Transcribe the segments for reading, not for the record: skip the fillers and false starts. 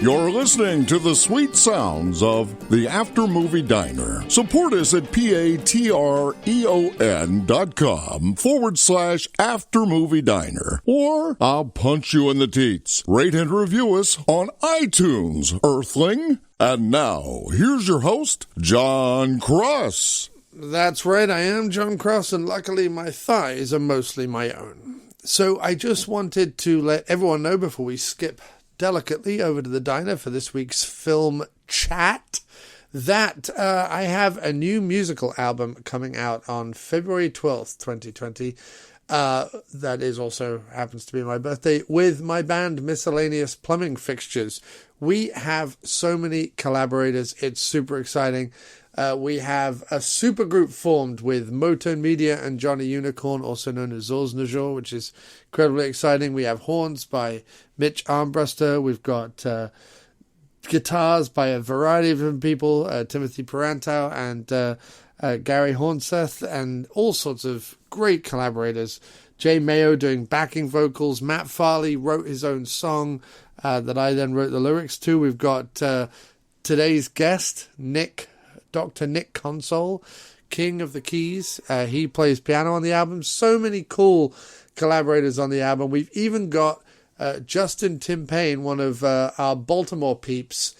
You're listening to the sweet sounds of the After Movie Diner. Support us at patreon.com/After Movie Diner. Or I'll punch you in the teats. Rate and review us on iTunes, Earthling. And now, here's your host, Jon Cross. That's right, I am Jon Cross, and luckily my thighs are mostly my own. So I just wanted to let everyone know before we skip delicately over to the diner for this week's film chat that I have a new musical album coming out on February 12th, 2020. That is also happens to be my birthday, with my band Miscellaneous Plumbing Fixtures. We have so many collaborators. It's super exciting. We have a super group formed with Motone Media and Johnny Unicorn, also known as Zorsnajor, which is incredibly exciting. We have horns by Mitch Armbruster. We've got guitars by a variety of different people, Timothy Perantau and Gary Hornseth, and all sorts of great collaborators. Jay Mayo doing backing vocals. Matt Farley wrote his own song that I then wrote the lyrics to. We've got today's guest, Dr. Nic Consol, King of the Keys. He plays piano on the album. So many cool collaborators on the album. We've even got Justin Timpane, one of our Baltimore peeps,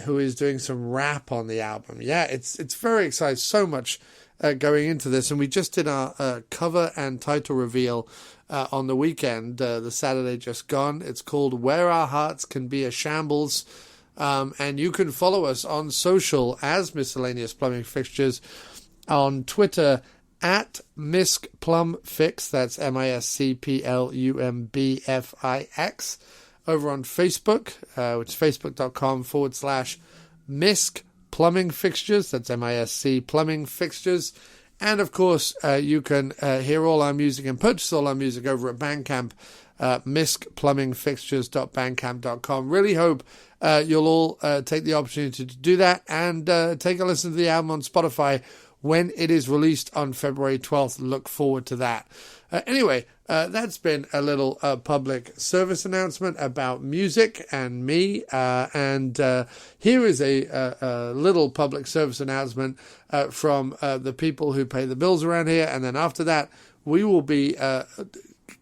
who is doing some rap on the album. Yeah, it's very exciting. So much going into this. And we just did our cover and title reveal on the weekend, the Saturday just gone. It's called Where Our Hearts Can Be a Shambles. And you can follow us on social as Miscellaneous Plumbing Fixtures, on Twitter at MiscPlumFix, that's MiscPlumbFix, over on Facebook, which is facebook.com/Misc Plumbing Fixtures, that's MISC Plumbing Fixtures. And of course, you can hear all our music and purchase all our music over at Bandcamp, miscplumbingfixtures.bandcamp.com. Really hope you'll all take the opportunity to do that and take a listen to the album on Spotify when it is released on February 12th. Look forward to that. Anyway, that's been a little public service announcement about music and me. And here is a little public service announcement from the people who pay the bills around here. And then after that, we will be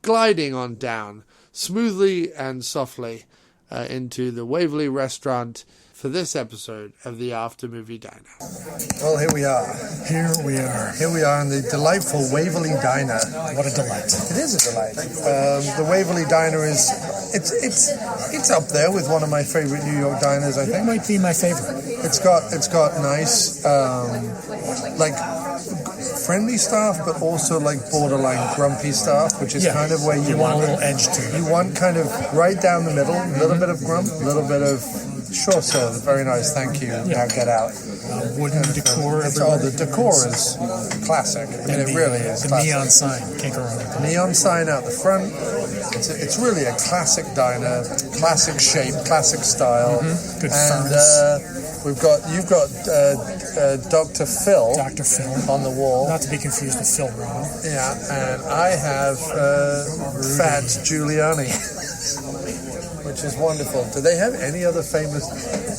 gliding on down smoothly and softly into the Waverly Restaurant for this episode of the After Movie Diner. Well, here we are. Here we are in the delightful Waverly Diner. What a delight. It is a delight. The Waverly Diner is, it's up there with one of my favorite New York diners, I think. It might be my favorite. It's got nice, friendly staff, but also like borderline grumpy staff, which is kind of where you want a little edge to it. You want kind of right down the middle, a little bit of grump, a little bit of sure, sir, very nice, thank you. Now get out. Wooden decor. The decor is classic. I mean, it really is. The classic. neon sign, can't go wrong with that. Neon sign out the front. It's really a classic diner, classic shape, classic style. Mm-hmm. Good and you've got Dr. Phil. Dr. Phil on the wall. Not to be confused with Phil Rowe. Yeah, and I have Fat Giuliani. Which is wonderful. Do they have any other famous?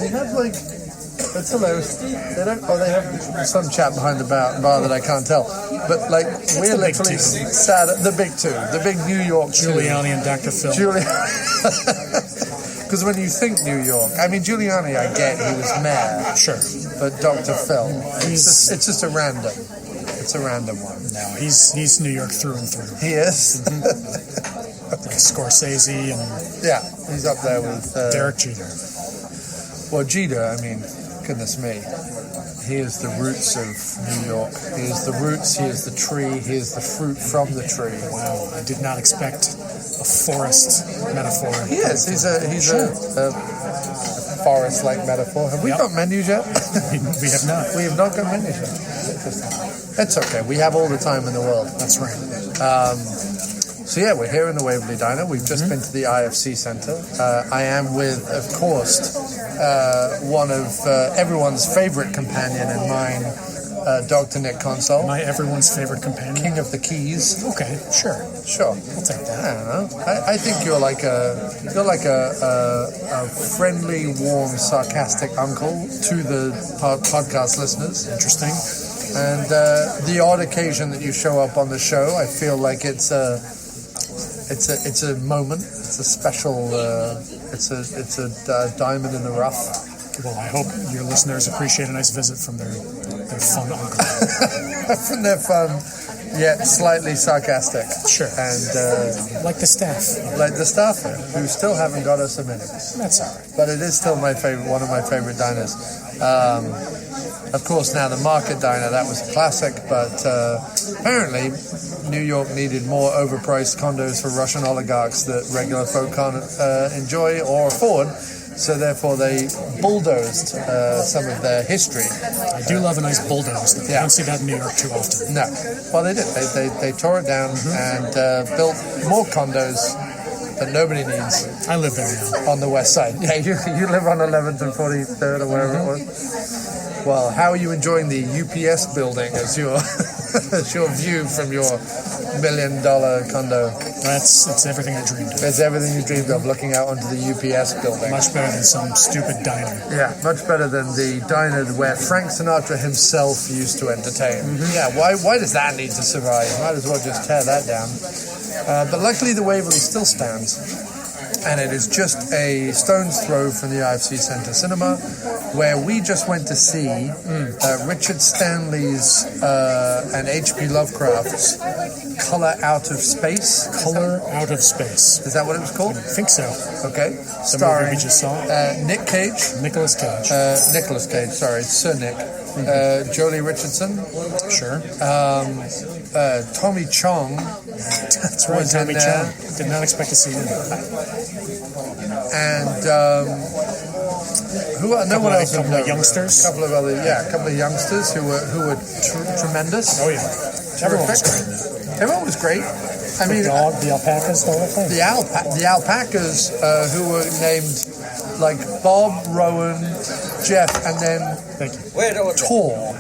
They have that's hilarious. They don't. Oh, they have some chap behind the bar that I can't tell. But we're literally sat at the big two, the big New York Giuliani and Dr. Phil. Because when you think New York, I mean Giuliani, I get he was mayor, sure, but Dr. Phil, it's just a random. It's a random one. No, he's New York through and through. He is. Mm-hmm. Like Scorsese and he's up there with Derek Jeter. Well, Jeter, I mean, goodness me, he is the roots of New York. He is the roots. He is the tree. He is the fruit from the tree. Wow, I did not expect a forest metaphor. He is. He's a forest-like metaphor. Have we got menus yet? We have not. We have not got menus yet. That's okay. We have all the time in the world. That's right. So we're here in the Waverly Diner. We've just been to the IFC Center. I am with, of course, one of everyone's favorite companion and mine, Dr. Nic Consol. My everyone's favorite companion. King of the Keys. Okay, sure. Sure. I'll take that. I don't know. I think you're like a friendly, warm, sarcastic uncle to the podcast listeners. Interesting. And the odd occasion that you show up on the show, I feel like it's a moment. It's a special. It's a diamond in the rough. Well, I hope your listeners appreciate a nice visit from their fun uncle. From their fun, yet slightly sarcastic. Sure. And like the staff. Like the staff who still haven't got us a minute. That's all right. But it is still one of my favorite diners. Of course, now the Market Diner, that was a classic, but apparently New York needed more overpriced condos for Russian oligarchs that regular folk can't enjoy or afford. So therefore they bulldozed some of their history. I do love a nice bulldoze. You don't see that in New York too often. No. Well, they did. They tore it down and built more condos that nobody needs. I live there now. On the west side. Yeah, you live on 11th and 43rd or wherever it was. Well, how are you enjoying the UPS building as your view from your $1 million condo? It's everything I dreamed of. It's everything you dreamed of, looking out onto the UPS building. Much better than some stupid diner. Yeah, much better than the diner where Frank Sinatra himself used to entertain. Mm-hmm. Yeah, why does that need to survive? Might as well just tear that down. But luckily the Waverly still stands. And it is just a stone's throw from the IFC Centre Cinema, where we just went to see Richard Stanley's and H.P. Lovecraft's Color Out of Space. Color Out of Space. Is that what it was called? I think so. Okay. The movie we just saw. Nic Cage. Nicolas Cage. Nicolas Cage, sorry. Sir Nick. Jolie Richardson. Sure. Tommy Chong. That's right, Tommy Chong. Did not expect to see him. And no one else? A couple of youngsters. A couple of youngsters who were tremendous. Oh yeah, everyone was great. Everyone was great. I mean, the alpacas, the whole thing. The alpacas who were named like Bob, Rowan, Jeff, and then Tor.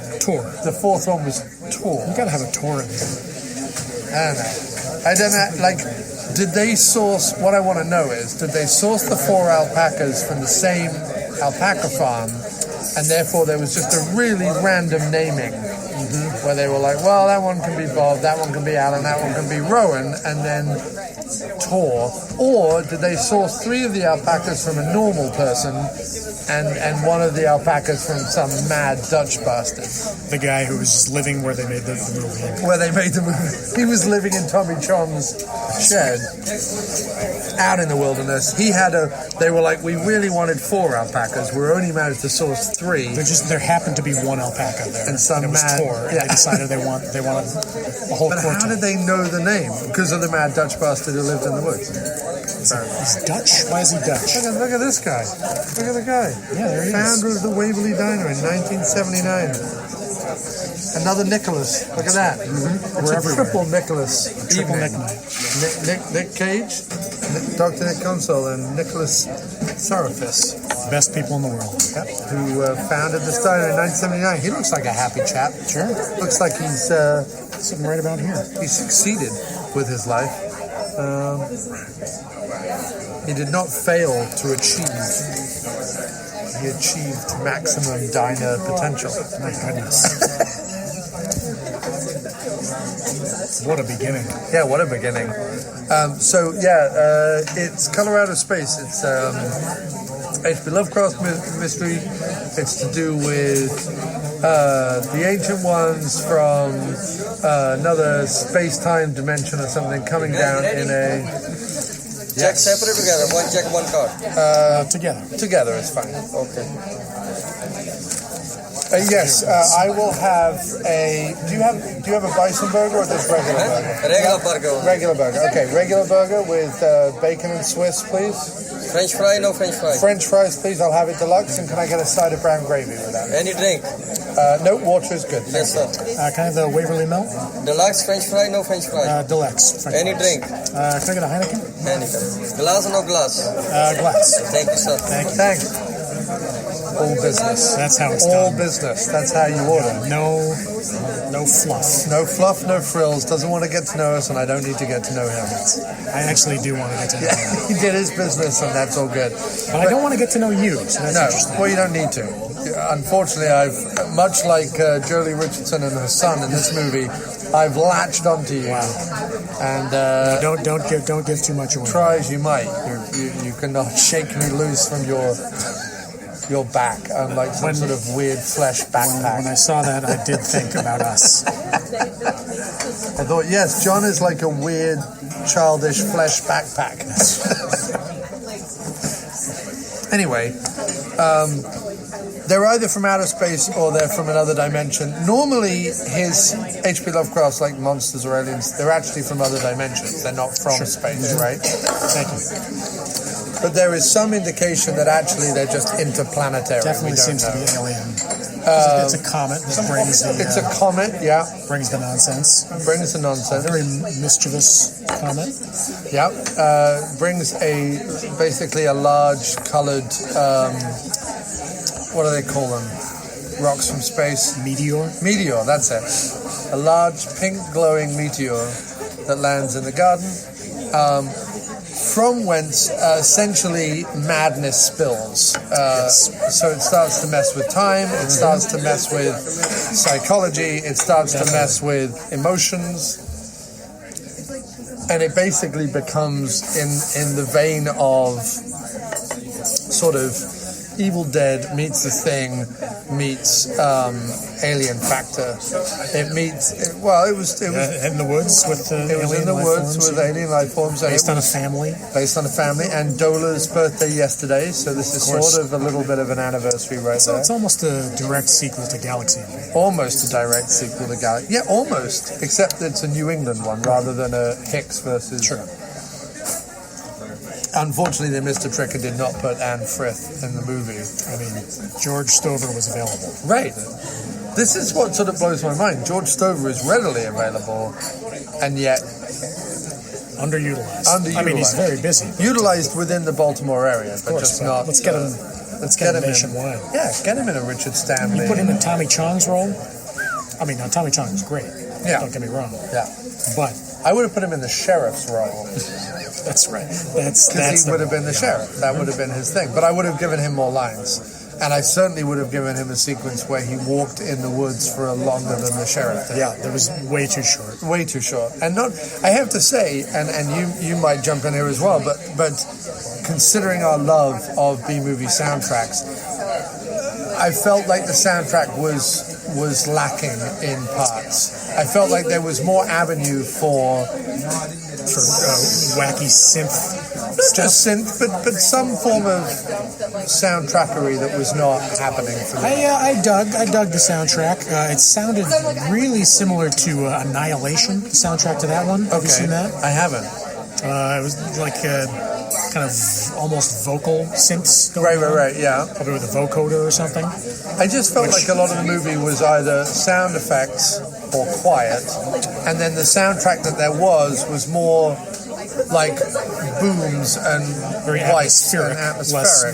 The fourth one was Tor. You gotta have a Tor in there. I don't know. Like, did they source? What I want to know is, did they source the 4 alpacas from the same alpaca farm, and therefore there was just a really random naming, where they were like, well, that one can be Bob, that one can be Alan, that one can be Rowan, and then Tor? Or did they source 3 of the alpacas from a normal person, and one of the alpacas from some mad Dutch bastard? The guy who was just living where they made the movie. Where they made the movie. He was living in Tommy Chong's shed out in the wilderness. They were like, we really wanted 4 alpacas. We only managed to source 3. There happened to be 1 alpaca there. And some it was mad... Tor, and they decided they wanted a whole But quartet. how did they know the name? Because of the mad Dutch bastard who lived in the woods. He's Dutch? Why is he Dutch? Look at this guy. Look at the guy. Yeah, there he is. Founder of the Waverly Diner in 1979. Another Nicholas. Look at that. It's a triple Nicholas. Triple Nick. Nic Cage, Dr. Nic Consol, and Nicholas Sarafis. Best people in the world. Yep. Who founded this diner in 1979. He looks like a happy chap. Sure. Looks like he's sitting right about here. He succeeded with his life. He did not fail to achieve. He achieved maximum diner potential. My goodness. What a beginning. Yeah, what a beginning. It's Color Out of Space. It's H.P. Lovecraft mystery. It's to do with the ancient ones from another space-time dimension or something coming down in a... Check separate together. One check, one card. Together. Together is fine. Okay. Yes, I will have a. Do you have a bison burger or just regular burger? Regular burger. Regular burger. Okay, regular burger with bacon and Swiss, please. French fry, no French fry. French fries, please. I'll have it deluxe. And can I get a side of brown gravy with that? Any drink? No, water is good. Yes, sir. Can I have the Waverly Milk? Deluxe French fry, no French fry. Deluxe. French Any fries. drink? Can I get a Heineken? Heineken. Glass or no glass? Glass. Thank you, sir. Thank you. Thanks. All business. That's how it's All done. business. That's how you order. No fluff. No fluff, no frills. Doesn't want to get to know us, and I don't need to get to know him. I actually do want to get to know him. He did his business, and that's all good. But I don't want to get to know you, so that's interesting. Well, you don't need to. Unfortunately, much like Jolie Richardson and her son in this movie, I've latched onto you. Wow. And don't give too much away. try as you might, you cannot shake me loose from your back, unlike some sort of weird flesh backpack. When I saw that, I did think about us. I thought, yes, John is like a weird, childish flesh backpack. Anyway, they're either from outer space or they're from another dimension. Normally, his H.P. Lovecraft's like monsters or aliens, they're actually from other dimensions. They're not from space, right? Thank you. But there is some indication that actually they're just interplanetary. Definitely seems to be alien. It's a comet that brings the... It's a comet, yeah. Brings the nonsense. Brings the nonsense. Very mischievous comet. Yeah. Brings basically a large coloured... what do they call them? Rocks from space? Meteor? Meteor, that's it. A large pink glowing meteor that lands in the garden, from whence essentially madness spills. So it starts to mess with time, it starts to mess with psychology, it starts to mess with emotions, and it basically becomes in the vein of sort of Evil Dead meets The Thing meets Alien Factor. It meets it was in the woods with the it was in the woods with alien life forms. Based on a family, and Dola's birthday yesterday, so this is sort of a little bit of an anniversary right there. It's almost a direct sequel to Galaxy. Almost a direct sequel to Galaxy. Yeah, almost, except it's a New England one rather than a Hicks versus. Sure. Unfortunately, they missed a trick and did not put Anne Frith in the movie. I mean, George Stover was available. Right. This is what sort of blows my mind. George Stover is readily available, and yet underutilized. I mean, he's very busy. Utilized within the Baltimore area, but just not. Let's get him. Let's get him nationwide. Get him in a Richard Stanley. You put him in Tommy Chong's role. I mean, now Tommy Chong is great. Yeah. Don't get me wrong. Yeah. But I would have put him in the sheriff's role. That's right. That's he would have been the sheriff. That would have been his thing. But I would have given him more lines. And I certainly would have given him a sequence where he walked in the woods for a longer than the sheriff did. Yeah, that was way too short. Way too short. And not, I have to say, and you might jump in here as well, but considering our love of B-movie soundtracks, I felt like the soundtrack was lacking in parts. I felt like there was more avenue for wacky synth. Not just synth, but some form of soundtrackery that was not happening for me. I dug the soundtrack. It sounded really similar to Annihilation, the soundtrack to that one. Have you seen that? I haven't. It was like kind of almost vocal synths going on. Right, yeah. Probably with a vocoder or something. I just felt like a lot of the movie was either sound effects or quiet, and then the soundtrack that there was more like booms and very atmospheric,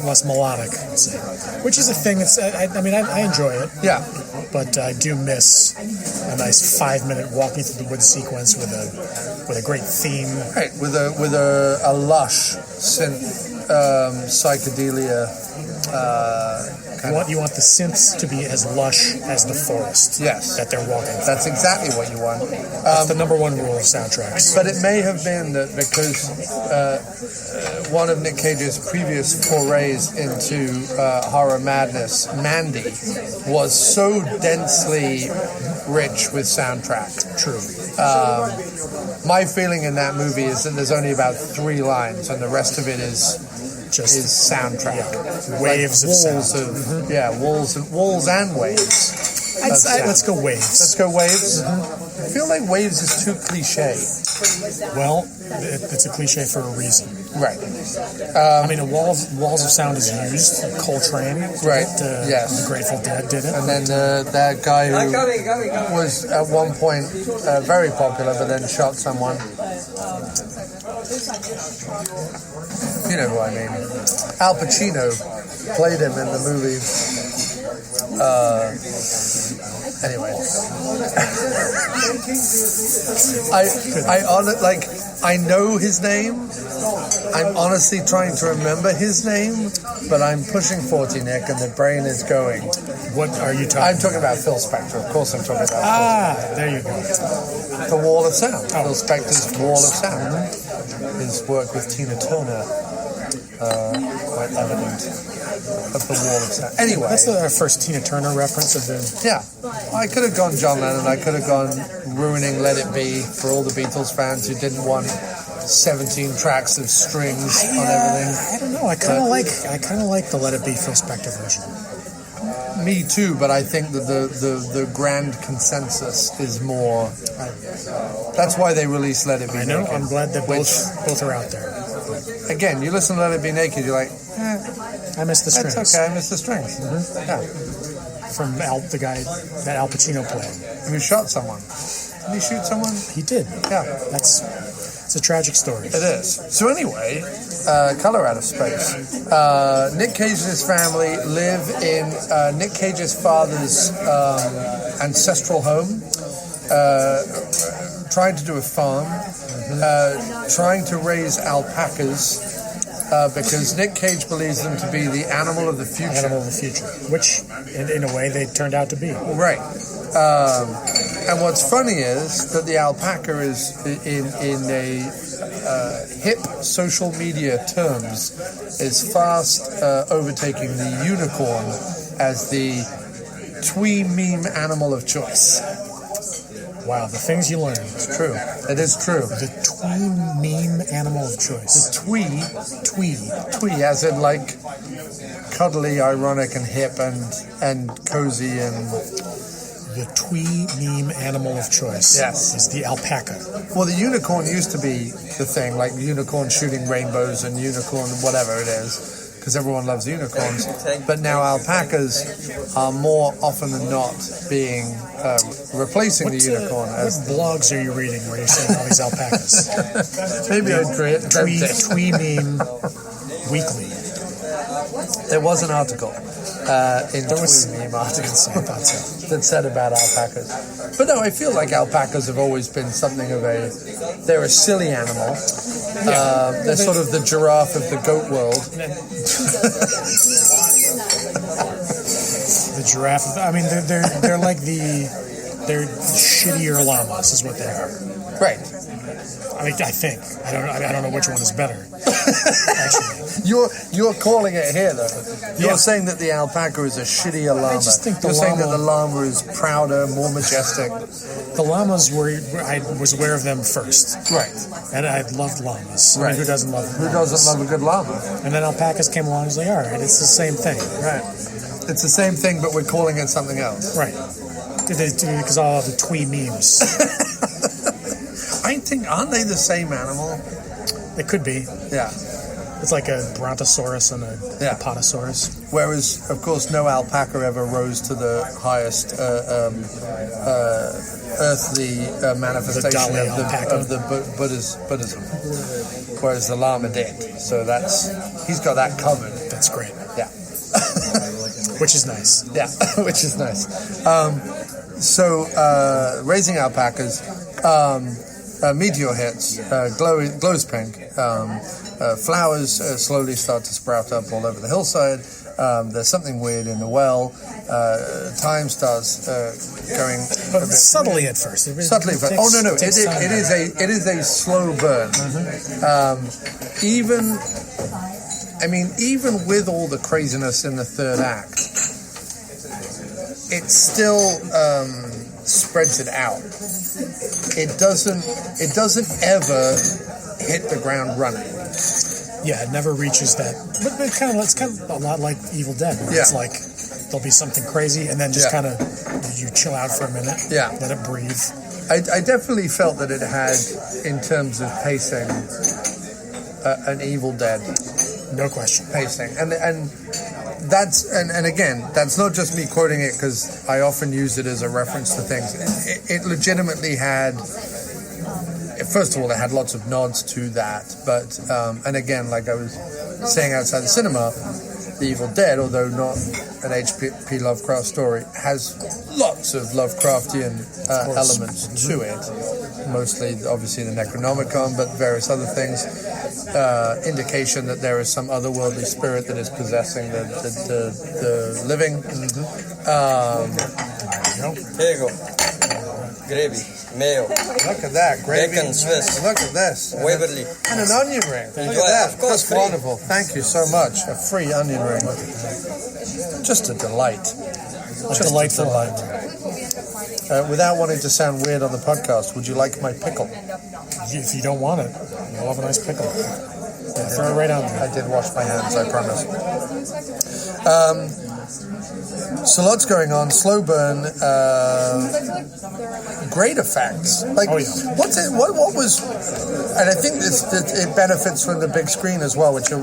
less melodic, I'd say. Which is a thing that's I enjoy it. Yeah. But I do miss a nice 5-minute walking through the woods sequence with a great theme. Right, with a lush synth psychedelia. You want the synths to be as lush as the forest. Yes, that they're walking through. That's exactly what you want. That's the number one rule of soundtracks. But it may have been that because one of Nic Cage's previous forays into horror madness, Mandy, was so densely rich with soundtrack. True. My feeling in that movie is that there's only about 3 lines, and the rest of it is soundtrack. Yeah. Waves like of sound. Walls and waves. Let's go waves. Let's go waves. Mm-hmm. I feel like waves is too cliche. Well, it's a cliche for a reason. Right. Walls of sound is used. Coltrane. Right. Yes. The Grateful Dead did it. And then that guy who was at one point very popular, but then shot someone. You know who I mean. Al Pacino played him in the movie. Anyway, I know his name. I'm honestly trying to remember his name, but I'm pushing 40, Nick, and the brain is going. What are you talking? I'm talking about Phil Spector. Of course, I'm talking about. There you go. The Wall of Sound. Phil Spector's Wall of Sound. His work with Tina Turner, quite evident of the Wall of Sound. Anyway, that's our first Tina Turner reference of the. Yeah, I could have gone John Lennon. I could have gone ruining Let It Be for all the Beatles fans who didn't want 17 tracks of strings on everything. I don't know. I kind of like the Let It Be Phil Spector version. Me too, but I think that the grand consensus is more. That's why they released Let It Be. I know. Naked, I'm glad that both are out there. Again, you listen to Let It Be Naked, you're like, I miss the strings. That's okay. I miss the strings. Mm-hmm. Yeah. From the guy that Al Pacino played. Who shot someone? Did he shoot someone? He did. Yeah. It's a tragic story. It is. So anyway, Color Out of Space. Nic Cage and his family live in Nic Cage's father's ancestral home, trying to do a farm, trying to raise alpacas, because Nic Cage believes them to be the animal of the future. Which, in a way, they turned out to be. Right. And what's funny is that the alpaca is, in a hip social media terms, is fast overtaking the unicorn as the twee meme animal of choice. Wow, the things you learn. It's true. It is true. The twee meme animal of choice. The twee, as in like cuddly, ironic, and hip, and cozy, and the twee meme animal of choice. Yes, is the alpaca. Well, the unicorn used to be the thing, like unicorn shooting rainbows and unicorn whatever it is. Because everyone loves unicorns, but now alpacas are more often than not being replacing the unicorn. What blogs are you reading where you're saying all these alpacas? Maybe I'd create twee meme weekly. There was an article in Twee Meme articles that said about alpacas. But no, I feel like alpacas have always been something of they're a silly animal. They're sort of the giraffe of the goat world. The giraffe. I mean, they're like they're shittier llamas, is what they are. Right. I mean, I think I don't know which one is better. Actually, you're calling it here though. You're saying that the alpaca is a shittier llama. I just think you're saying that the llama is prouder, more majestic. The llamas I was aware of them first. Right. And I loved llamas. Right. I mean, who doesn't love llamas? Who doesn't love a good llama? And then alpacas came along and was like, all right, it's the same thing. Right. It's the same thing, but we're calling it something else. Right. Because all the twee memes. I think, aren't they the same animal? It could be. Yeah. It's like a brontosaurus and a apatosaurus. Whereas, of course, no alpaca ever rose to the highest earthly manifestation of the Buddhism. Whereas the Lama did. So he's got that covered. That's great. Yeah. Which is nice. Yeah, which is nice. So raising alpacas, meteor hits, glows pink. Flowers slowly start to sprout up all over the hillside. There's something weird in the well. Time starts going subtly at first. Subtly, but no. It is a slow burn. Even with all the craziness in the third act, it still spreads it out. It doesn't ever hit the ground running. Yeah, it never reaches that. But it's kind of a lot like Evil Dead. Where it's like there'll be something crazy, and then just kind of you chill out for a minute. Yeah, let it breathe. I definitely felt that it had, in terms of pacing, an Evil Dead. No question. Pacing, and that's again, that's not just me quoting it because I often use it as a reference to things. It legitimately had. First of all, it had lots of nods to that, but and again, like I was saying outside the cinema, The Evil Dead, although not an H.P. Lovecraft story, has lots of Lovecraftian elements to it. Mostly, obviously, the Necronomicon, but various other things. Indication that there is some otherworldly spirit that is possessing the living. Here you go. Gravy, mayo. Look at that, gravy. Bacon, Swiss. Look at this. Waverly. And an onion ring. Look Enjoy. at that. Of course, That's free. wonderful. Thank you so much. A free onion ring. Just a delight. Just delightful. a delight. Without wanting to sound weird on the podcast, would you like my pickle? If you don't want it, you'll have a nice pickle. Yeah, throw it right on there. I did wash my hands, I promise. So lots going on. Slow burn. Great effects. Like, what's it? What was? And I think it benefits from the big screen as well, which is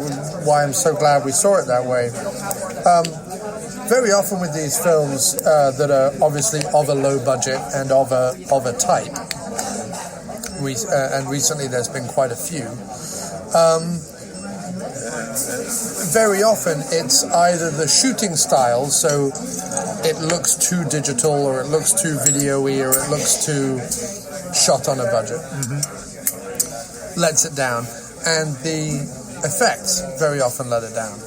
why I'm so glad we saw it that way. Very often with these films that are obviously of a low budget and of a type, and recently there's been quite a few. Very often it's either the shooting style, so it looks too digital, or it looks too video-y, or it looks too shot on a budget. Lets it down. And the effects very often let it down.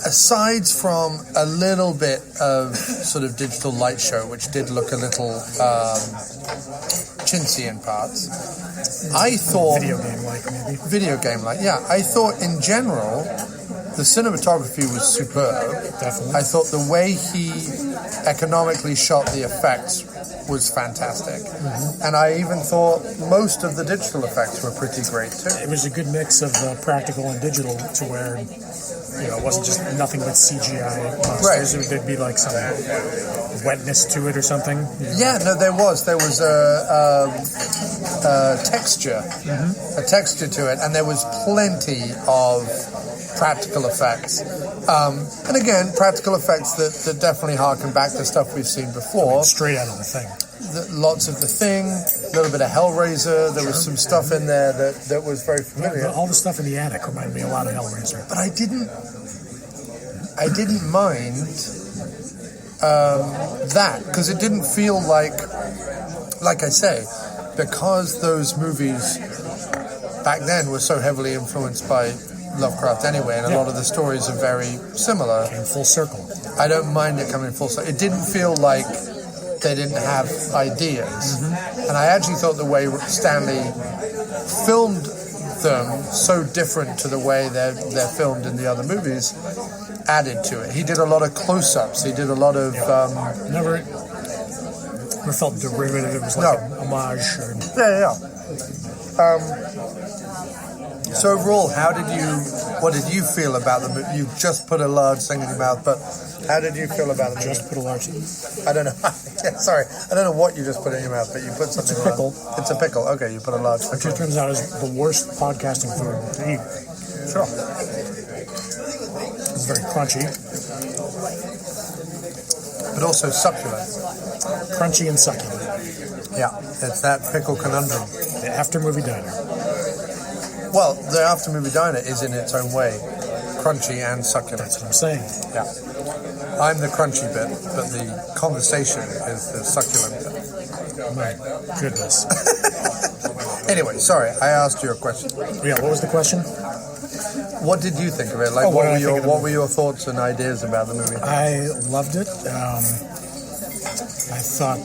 Aside from a little bit of sort of digital light show, which did look a little chintzy in parts, I thought... Video game-like, maybe. Video game-like, yeah. I thought, in general, the cinematography was superb. Definitely. I thought the way he economically shot the effects was fantastic. And I even thought most of the digital effects were pretty great, too. It was a good mix of practical and digital to where, it wasn't just nothing but CGI monsters. Right. There'd be like some wetness to it or something. Yeah, no, there was a texture, a texture to it, and there was plenty of practical effects. And again, practical effects that definitely harken back to stuff we've seen before. Straight out of the Thing. Lots of The Thing, a little bit of Hellraiser. There was some stuff in there that was very familiar. All the stuff in the attic reminded me a lot of Hellraiser. But I didn't mind that, because it didn't feel like I say, because those movies back then were so heavily influenced by Lovecraft anyway, and a lot of the stories are very similar. Came full circle. I don't mind it coming full circle. It didn't feel like they didn't have ideas. And I actually thought the way Stanley filmed them, so different to the way they're filmed in the other movies, added to it. He did a lot of close-ups. He did a lot of... Never felt derivative. It was like an homage. So overall, what did you feel about the movie? You just put a large thing in your mouth, but how did you feel about the movie? Just put a large... I don't know. Sorry. I don't know what you just put in your mouth, but you put something... It's a pickle. It's a pickle. Okay, you put a large pickle. Which turns out is the worst podcasting food to eat. Sure. It's very crunchy. But also succulent. Crunchy and succulent. Yeah, it's that pickle conundrum. The after-movie diner. Well, the after-movie diner is in its own way crunchy and succulent. That's what I'm saying. Yeah. I'm the crunchy bit, but the conversation is the succulent bit. My goodness. Anyway, sorry, I asked you a question. Yeah, what was the question? What did you think of it? Like, what were your thoughts and ideas about the movie? I loved it. I thought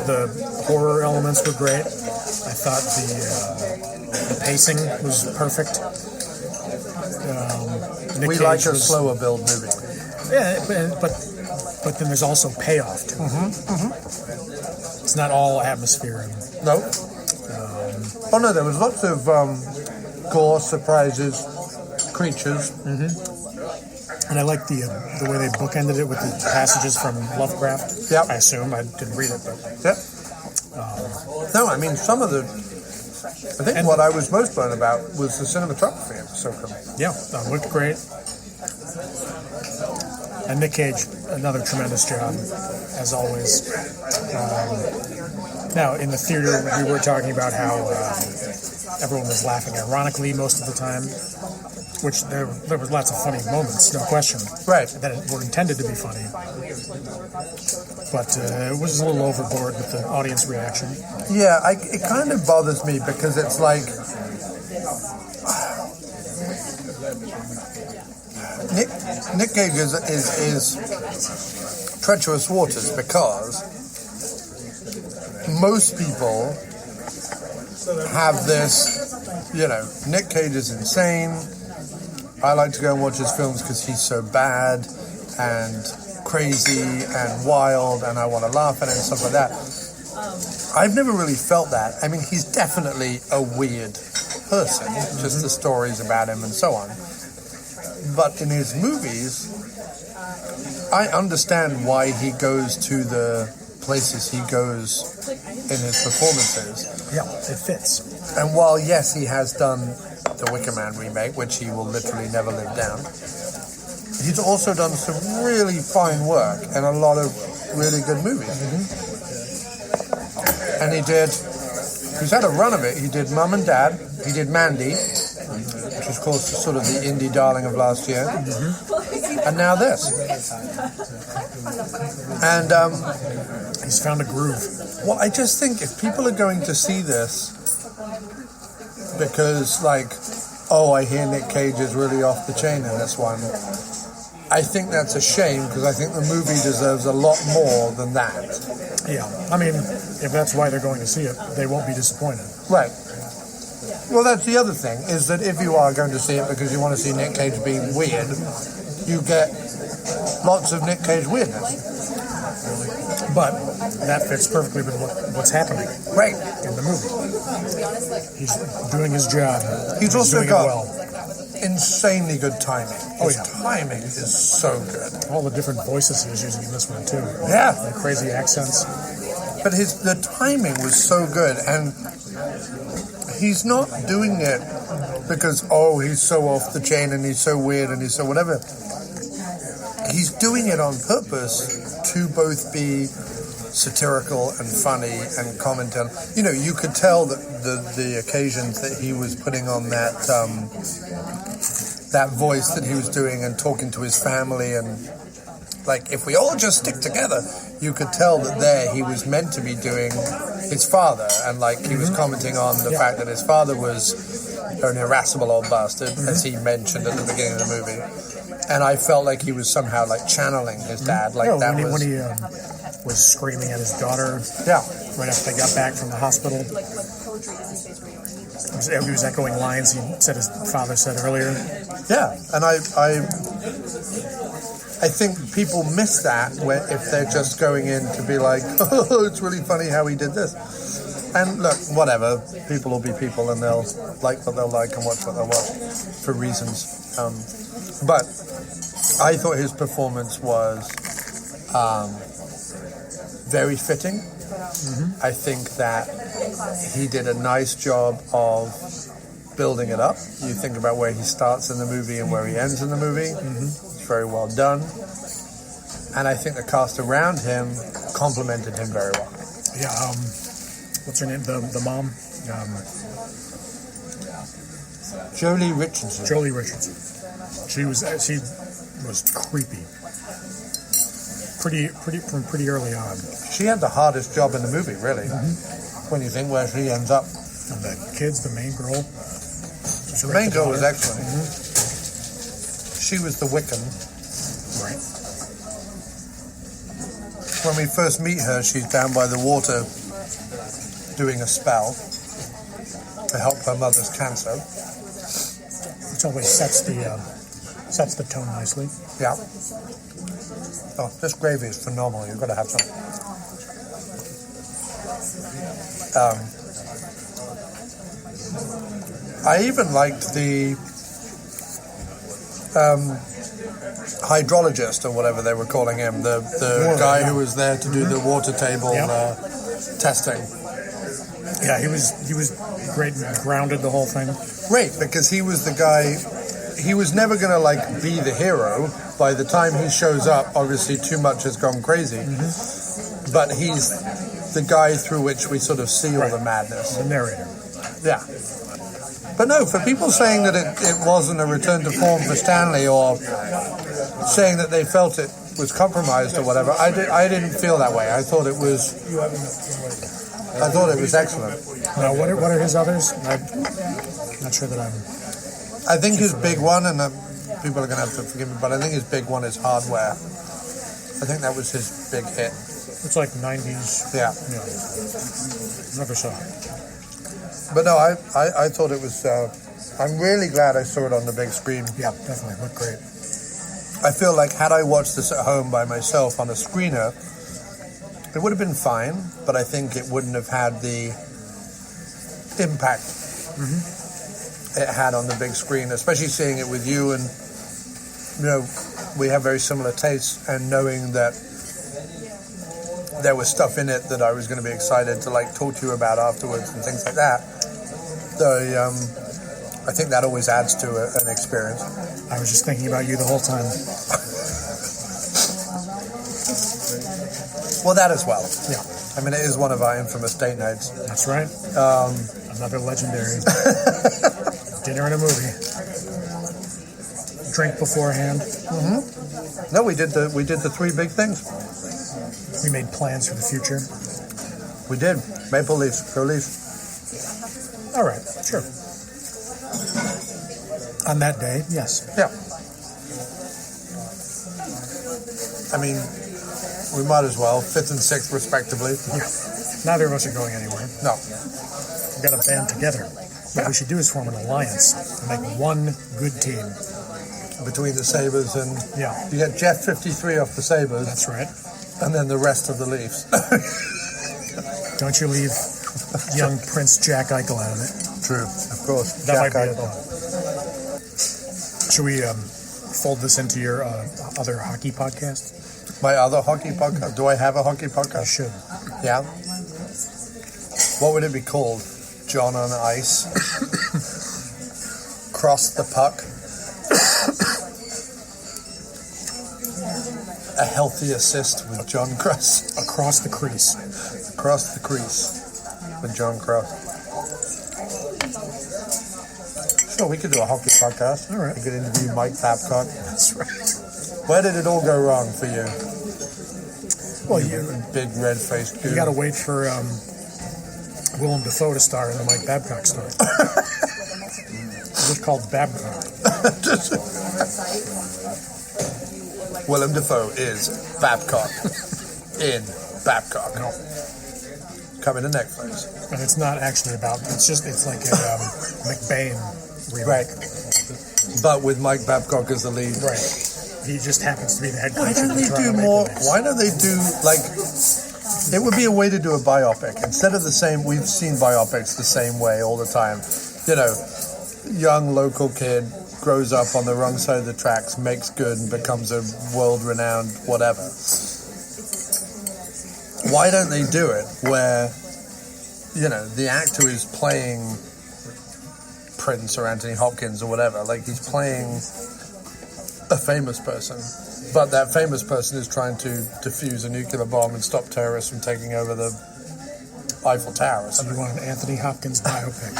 the horror elements were great. I thought the pacing was perfect. We like a slower build movie. Yeah, but then there's also payoff to it. It's not all atmosphere. No. No, there was lots of gore, surprises, creatures. And I like the way they bookended it with the passages from Lovecraft. Yeah. I assume. I didn't read it, but... Yep. No, I mean, some of the... I think what I was most blown about was the cinematography. It was so cool. Yeah, it looked great. And Nic Cage, another tremendous job, as always. Now, in the theater, we were talking about how everyone was laughing ironically most of the time. which there was lots of funny moments, no question. Right. That were intended to be funny. But it was a little overboard with the audience reaction. Yeah, it kind of bothers me because it's like Nic Cage is treacherous waters because most people have this, Nic Cage is insane. I like to go and watch his films because he's so bad and crazy and wild, and I want to laugh at it and stuff like that. I've never really felt that. I mean, he's definitely a weird person, just the stories about him and so on. But in his movies, I understand why he goes to the places he goes in his performances. Yeah, it fits. And while, yes, he has done the Wicker Man remake, which he will literally never live down, he's also done some really fine work and a lot of really good movies. And he's had a run of it. He did Mum and Dad, he did Mandy, which was, of course, sort of the indie darling of last year, and now this. And he's found a groove. Well, I just think if people are going to see this because, I hear Nic Cage is really off the chain in this one, I think that's a shame because I think the movie deserves a lot more than that. Yeah, I mean, if that's why they're going to see it, they won't be disappointed. Right. Well, that's the other thing, is that if you are going to see it because you want to see Nic Cage being weird, you get lots of Nic Cage weirdness. But that fits perfectly with what's happening right in the movie. He's doing his job. He's also doing got it well. Insanely good timing. His timing is so good. All the different voices he was using in this one, too. Yeah. The crazy accents. But the timing was so good, and he's not doing it because, he's so off the chain and he's so weird and he's so whatever. He's doing it on purpose to both be satirical and funny and comment on. You could tell that the occasions that he was putting on that voice that he was doing and talking to his family, and if we all just stick together, you could tell that there he was meant to be doing his father, and he was commenting on the fact that his father was an irascible old bastard, as he mentioned at the beginning of the movie. And I felt like he was somehow channeling his dad. When he was screaming at his daughter. Yeah. Right after they got back from the hospital. He was echoing lines he said his father said earlier. Yeah, and I think people miss that if they're just going in to be like, oh, it's really funny how he did this. And look, whatever, people will be people, and they'll like what they'll like and watch what they'll watch for reasons. But I thought his performance was very fitting. I think that he did a nice job of building it up. You think about where he starts in the movie and where he ends in the movie. It's very well done. And I think the cast around him complimented him very well. Yeah, what's her name? The mom? Jolie Richardson. Jolie Richardson. She was creepy. From pretty early on. She had the hardest job in the movie, really. When you think where she ends up. And the kids, the main girl. The main girl was excellent. She was the Wiccan. Right. When we first meet her, she's down by the water doing a spell to help her mother's cancer. Which always sets the tone nicely. Yeah. Oh, this gravy is phenomenal. You've got to have some. I even liked the hydrologist or whatever they were calling him, the guy who was there to do the water table testing. Yeah, he was great and grounded the whole thing. Great, because he was the guy. He was never going to be the hero. By the time he shows up, obviously too much has gone crazy. But he's the guy through which we sort of see all the madness. The narrator. Yeah. But no, for people saying that it wasn't a return to form for Stanley, or saying that they felt it was compromised or whatever, I didn't feel that way. I thought it was excellent. Now, what are his others? I'm not sure that I'm... I think his big one, and people are going to have to forgive me, but I think his big one is Hardware. I think that was his big hit. It's like 90s. Yeah. Never saw it. But no, I thought it was... I'm really glad I saw it on the big screen. Yeah, definitely. Looked great. I feel like had I watched this at home by myself on a screener, it would have been fine, but I think it wouldn't have had the impact it had on the big screen, especially seeing it with you, and we have very similar tastes, and knowing that there was stuff in it that I was going to be excited to talk to you about afterwards and things like that. So I think that always adds to an experience. I was just thinking about you the whole time. Well, that as well. Yeah. I mean, it is one of our infamous date nights. That's right. Another legendary dinner and a movie. Drink beforehand. Mm-hmm. No, we did the three big things. We made plans for the future. We did. Maple Leafs. Go Leafs. All right. Sure. On that day, yes. Yeah. I mean, we might as well. 5th and 6th, respectively. Yeah. Neither of us are going anywhere. No. We've got to band together. What we should do is form an alliance and make one good team. Between the Sabres and... Yeah. You get Jeff 53 off the Sabres. That's right. And then the rest of the Leafs. Don't you leave young Prince Jack Eichel out of it. True, of course. That Jack might be Eichel. Should we fold this into your other hockey podcast? My other hockey podcast? Do I have a hockey podcast? You should. Yeah. What would it be called? John on Ice? Cross the Puck? A Healthy Assist with Jon Cross? Across the Crease. Across the Crease with Jon Cross. Sure, we could do a hockey podcast. All right. We could interview Mike Babcock. That's right. Where did it all go wrong for you? Well, Big red-faced goon. You got to wait for Willem Dafoe to star in the Mike Babcock story. It's just called Babcock. Willem Dafoe is Babcock in Babcock. No. Coming to Netflix. And it's not actually about... It's like a McBain remake. Right. But with Mike Babcock as the lead. Right. He just happens to be the head coach. Why don't they do more... Why don't they do, it would be a way to do a biopic. Instead of the same... We've seen biopics the same way all the time. Young local kid grows up on the wrong side of the tracks, makes good, and becomes a world-renowned whatever. Why don't they do it where, the actor is playing Prince or Anthony Hopkins or whatever, he's playing a famous person, but that famous person is trying to defuse a nuclear bomb and stop terrorists from taking over the Eiffel Tower. So you want an Anthony Hopkins biopic,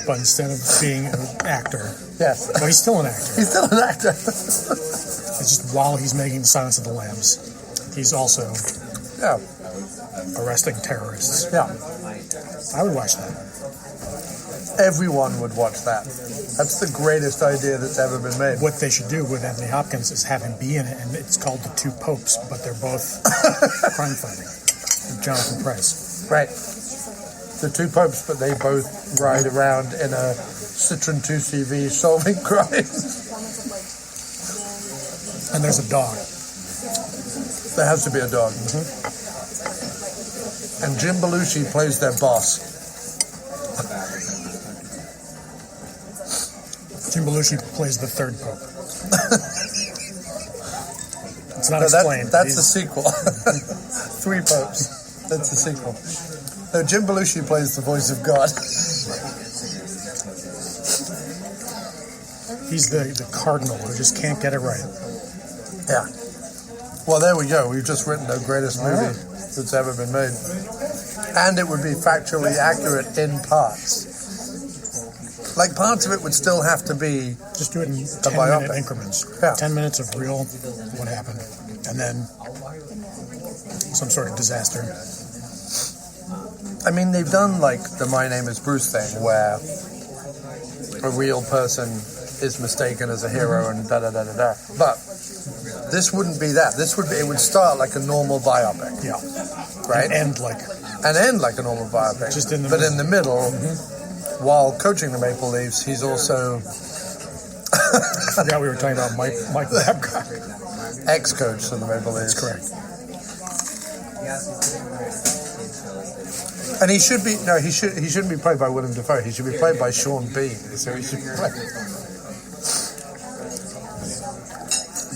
but instead of being an actor, yes, well, he's still an actor. He's still an actor. It's just while he's making the Silence of the Lambs, he's also arresting terrorists. Yeah, I would watch that. Everyone would watch that. That's the greatest idea that's ever been made. What they should do with Anthony Hopkins is have him be in it, and it's called The Two Popes, but they're both crime fighting. Jonathan Pryce. Right. The two popes, but they both ride around in a Citroen 2CV solving crimes. And there's a dog. There has to be a dog. Mm-hmm. And Jim Belushi plays their boss. Jim Belushi plays the third pope. It's not explained. That's the sequel. 3 popes. That's the sequel. No, Jim Belushi plays the voice of God. He's the cardinal who just can't get it right. Yeah. Well, there we go. We've just written the greatest movie that's ever been made. And it would be factually accurate in parts. Like, parts of it would still have to be Just do it in a 10-minute biopic. increments. Yeah. 10 minutes of real what happened, and then some sort of disaster. I mean, they've done, like, the My Name is Bruce thing, where a real person is mistaken as a hero and da-da-da-da-da. But this wouldn't be that. It would start like a normal biopic. Yeah. Right? And like a normal biopic. Just in the but middle. in the middle, while coaching the Maple Leafs, he's also I forgot we were talking about Mike Babcock. ex-coach of the Maple Leafs. That's correct. And he shouldn't be played by Willem Dafoe. He should be played by Sean Bean. So he should be played.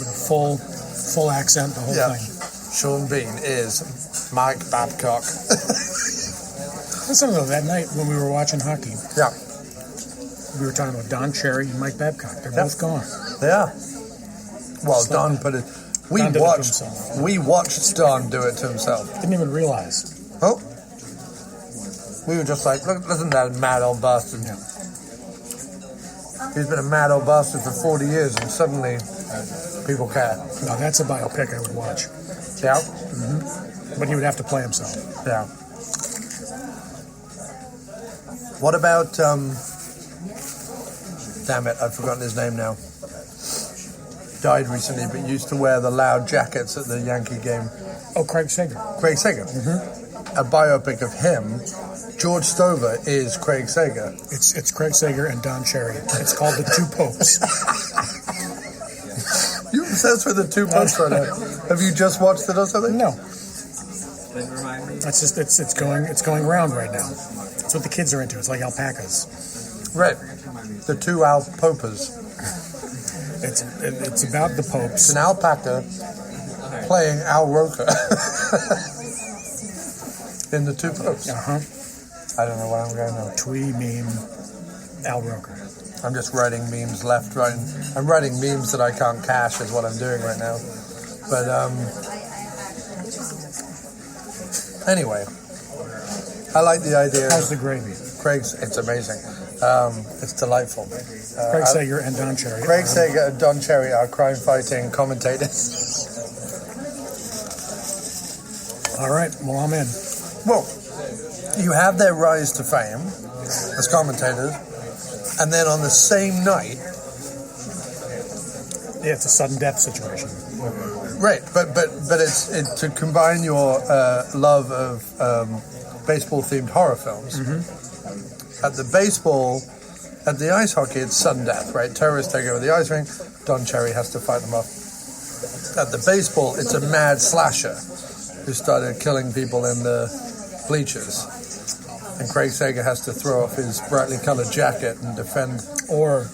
With a full accent, the whole thing. Sean Bean is Mike Babcock. Listen, though, that night when we were watching hockey, Yeah, we were talking about Don Cherry and Mike Babcock. They're both gone. they are. Well, Don put it. We Don did it to watched. himself. We watched Don do it to himself. Didn't even realize. Oh, we were just like, look, listen to that mad old bastard. Yeah. He's been a mad old bastard for 40 years, and suddenly people care. No, that's a biopic I would watch. Yeah, But he would have to play himself. yeah. What about? Damn it, I've forgotten his name now. Died recently, but used to wear the loud jackets at the Yankee game. Oh, Craig Sager. Craig Sager. A biopic of him. George Stover is Craig Sager. It's Craig Sager and Don Cherry. It's called The Two Popes. You obsessed with the two popes right now. Have you just watched it or something? No. That's just it's going around right now. That's what the kids are into. It's like alpacas. Right. The two alpacas. It's about the It's popes. an alpaca playing Al Roker in the two popes. I don't know what I'm going to. Twee meme Al Roker. I'm just writing memes left, right. I'm writing memes that I can't cache is what I'm doing right now. But anyway, I like the idea. How's the gravy? Craig's, it's amazing. It's delightful. Craig Sager and Don Cherry. Craig Sager and Don Cherry are crime-fighting commentators. All right, well, I'm in. Well, you have their rise to fame as commentators, and then on the same night, Yeah, it's a sudden death situation. right? But it's to combine your love of baseball-themed horror films. At the baseball, at the ice hockey, it's sudden death, right? Terrorists take over the ice rink. Don Cherry has to fight them off. At the baseball, it's a mad slasher who started killing people in the bleachers. And Craig Sager has to throw off his brightly colored jacket and defend. Or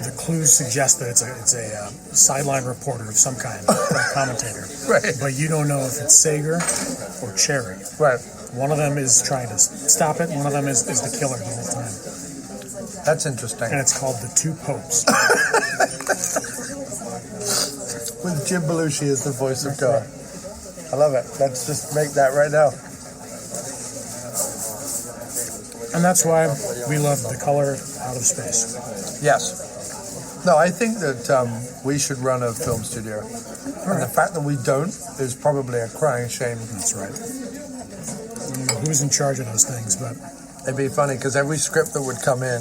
the clues suggest that it's a sideline reporter of some kind, a commentator. Right. But you don't know if it's Sager or Cherry. Right. One of them is trying to stop it. One of them is the killer the whole time. That's interesting. And it's called The Two Popes. With Jim Belushi as the voice of God. I love it. Let's just make that right now. And that's why we love The Color Out of Space. Yes. No, I think that we should run a film studio. And the fact that we don't is probably a crying shame. That's right. I don't know who's in charge of those things, but It'd be funny because every script that would come in,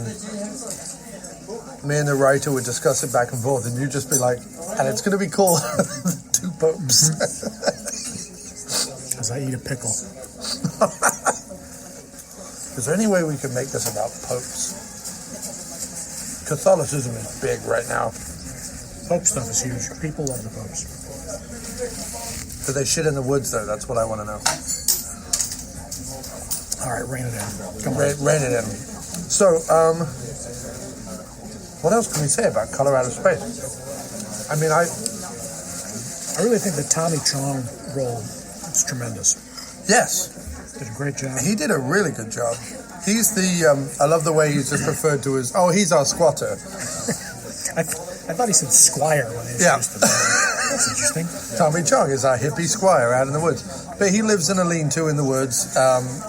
me and the writer would discuss it back and forth, and you'd just be like, and it's going to be called The Two Popes. as I eat a pickle. Is there any way we can make this about popes? Catholicism is big right now. Pope stuff is huge. People love the popes. Do they shit in the woods, though? That's what I want to know. All right, rein it in. Come on. Rein it in. So, what else can we say about Color Out of Space? I mean, I really think the Tommy Chong role is tremendous. yes, Did a great job. he did a really good job. He's the, I love the way he's just referred to as, oh, he's our squatter. I thought he said Squire when he Yeah. introduced him. That's interesting. Tommy Chong is our hippie squire out in the woods. But he lives in a lean-to in the woods.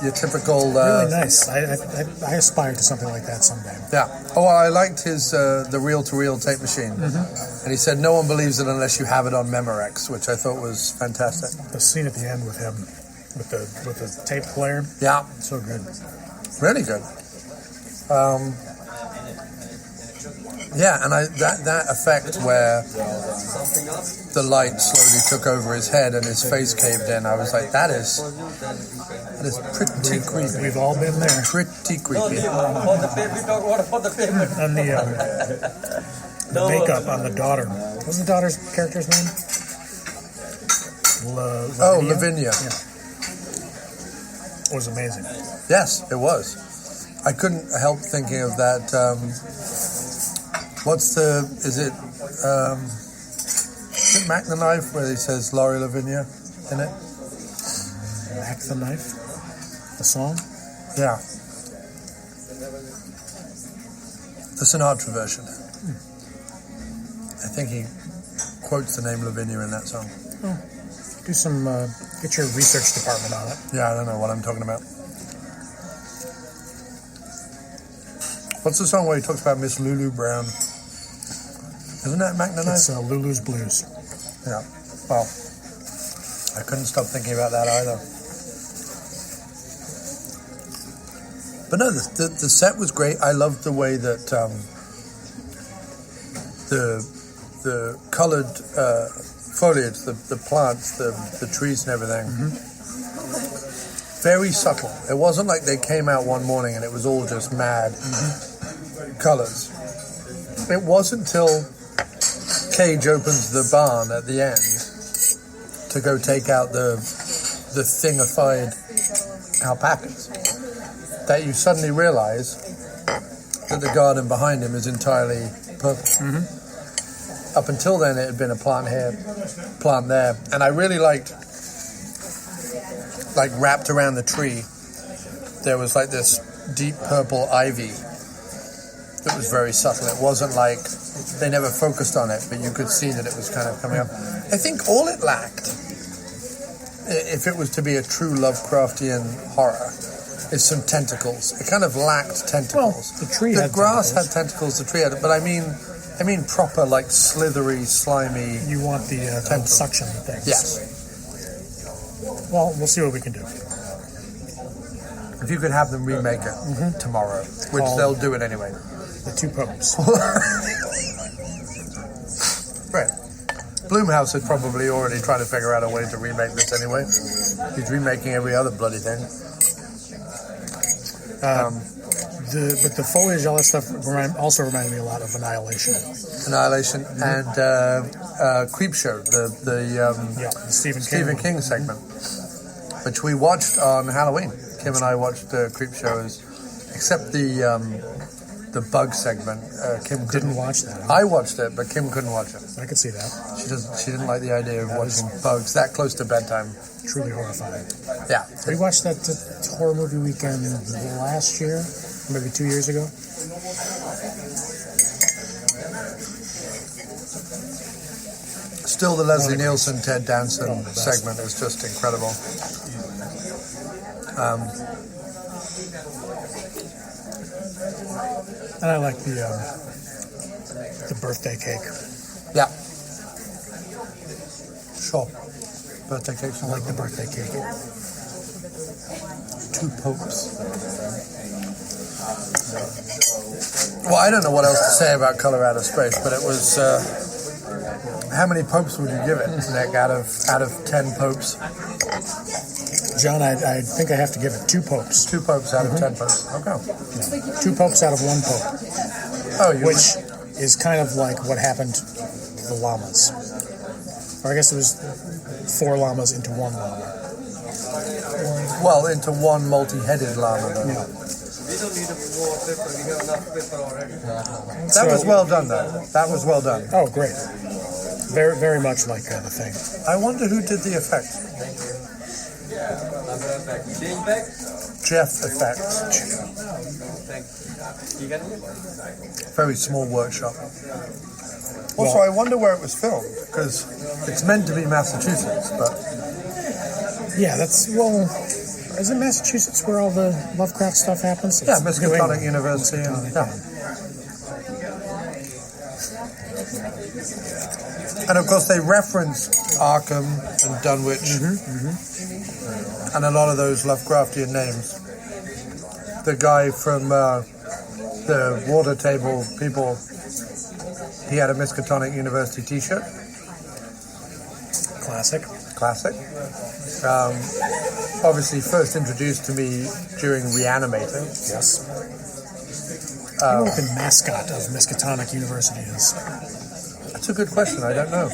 Your typical... really nice. I aspire to something like that someday. Yeah. Oh, I liked his the reel-to-reel tape machine. And he said no one believes it unless you have it on Memorex, which I thought was fantastic. The scene at the end with him, with the tape player. Yeah. So good. Really good. Yeah, and that effect where the light slowly took over his head and his face caved in, I was like, that is pretty creepy. We've all been there. Pretty creepy. And the makeup on the daughter. What was the daughter's character's name? Lavinia. Yeah. It was amazing. Yes, it was. I couldn't help thinking of that. Is it Mac the Knife where he says Laurie Lavinia in it? Mac the Knife? The song? Yeah. The Sinatra version. I think he quotes the name Lavinia in that song. Oh. Do some, get your research department on it. Yeah, I don't know what I'm talking about. What's the song where he talks about Miss Lulu Brown? Isn't that Mac the Knife? It's Lulu's Blues. Yeah. Well, I couldn't stop thinking about that either. But no, the set was great. I loved the way that the coloured foliage, the plants, the trees and everything. Very subtle. It wasn't like they came out one morning and it was all just mad colours. It wasn't until Cage opens the barn at the end to go take out the thingified alpacas that you suddenly realise that the garden behind him is entirely purple. Up until then it had been a plant here, plant there, and I really liked, like, wrapped around the tree there was like this deep purple ivy that was very subtle. It wasn't like they never focused on it, but you could see that it was kind of coming up. I think all it lacked, if it was to be a true Lovecraftian horror, is some tentacles. It kind of lacked tentacles. Well, the tree had grass tentacles. had tentacles, the tree had it, but I mean proper, like, slithery, slimy. You want the suction things. Yes. Well, we'll see what we can do. If you could have them remake it tomorrow, which they'll do it anyway. The two popes. Right. Blumhouse had probably already tried to figure out a way to remake this anyway. He's remaking every other bloody thing. But the foliage, all that stuff, also reminded me a lot of Annihilation. Annihilation and Creepshow, the Stephen King segment, which we watched on Halloween. Kim and I watched Creepshow, except the bug segment. Kim didn't watch that. I watched it, but Kim couldn't watch it. I could see that. She didn't like the idea of watching bugs that close to bedtime. Truly horrifying. Yeah. We watched that horror movie weekend last year, maybe 2 years ago. Still, the Leslie Nielsen, Ted Danson segment is just incredible. And I like the birthday cake. Yeah. Sure. Birthday cake. I like the birthday cake. Two popes. Well, I don't know what else to say about Color Out of Space, but it was. How many popes would you give it, Nick? Out of 10 popes? John, I think I have to give it 2 popes. 2 popes out of 10 popes. Okay. Yeah. 2 popes out of 1 pope. Oh, which is kind of like what happened to the llamas. Or I guess it was 4 llamas into 1 llama. Well, into 1 multi-headed llama, though. Yeah. That was well done, though. That was well done. Oh, great. Very, very much like the thing. I wonder who did the effect. Jeff Effects. Very small workshop. Also, I wonder where it was filmed, because it's meant to be Massachusetts, but... Yeah, that's, well, is it Massachusetts where all the Lovecraft stuff happens? Yeah, Miscellaneous University. And of course, they reference Arkham and Dunwich, and a lot of those Lovecraftian names. The guy from the water table people, he had a Miskatonic University t-shirt. Classic. Obviously first introduced to me during Reanimator. Yes. You know what the mascot of Miskatonic University is? That's a good question. I don't know.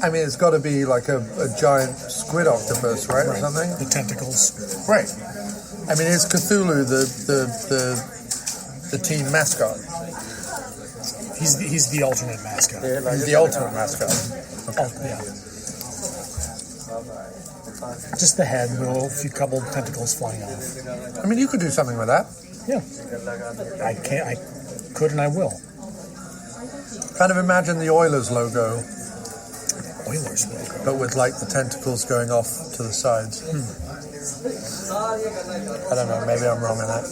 I mean, it's got to be like a giant squid octopus, right, or something? The tentacles. Right. I mean, is Cthulhu the team mascot? He's the alternate mascot. He's the ultimate mascot. Okay. Yeah. Just the head with a few couple tentacles flying off. I mean, you could do something with that. Yeah. I could and I will. Kind of imagine the Oilers logo. Oilers logo. But with like the tentacles going off to the sides. I don't know, maybe I'm wrong on that.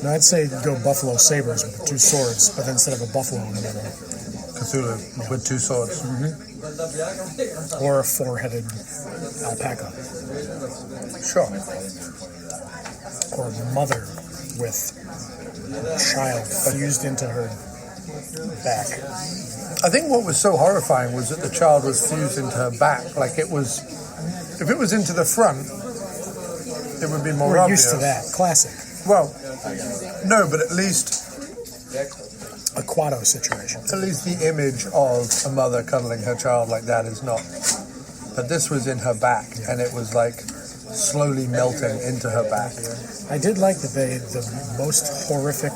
No, I'd say go Buffalo Sabres with the two swords, but instead of a buffalo in the middle. Cthulhu with two swords. Or a four-headed alpaca. Sure. Or a mother with a child fused into her back. I think what was so horrifying was that the child was fused into her back. Like it was, if it was into the front, it would be more We're obvious. used to that. Classic. Well, no, but at least a Quado situation. At least the image of a mother cuddling her child like that is not. But this was in her back, and it was like slowly melting into her back. I did like that the most horrific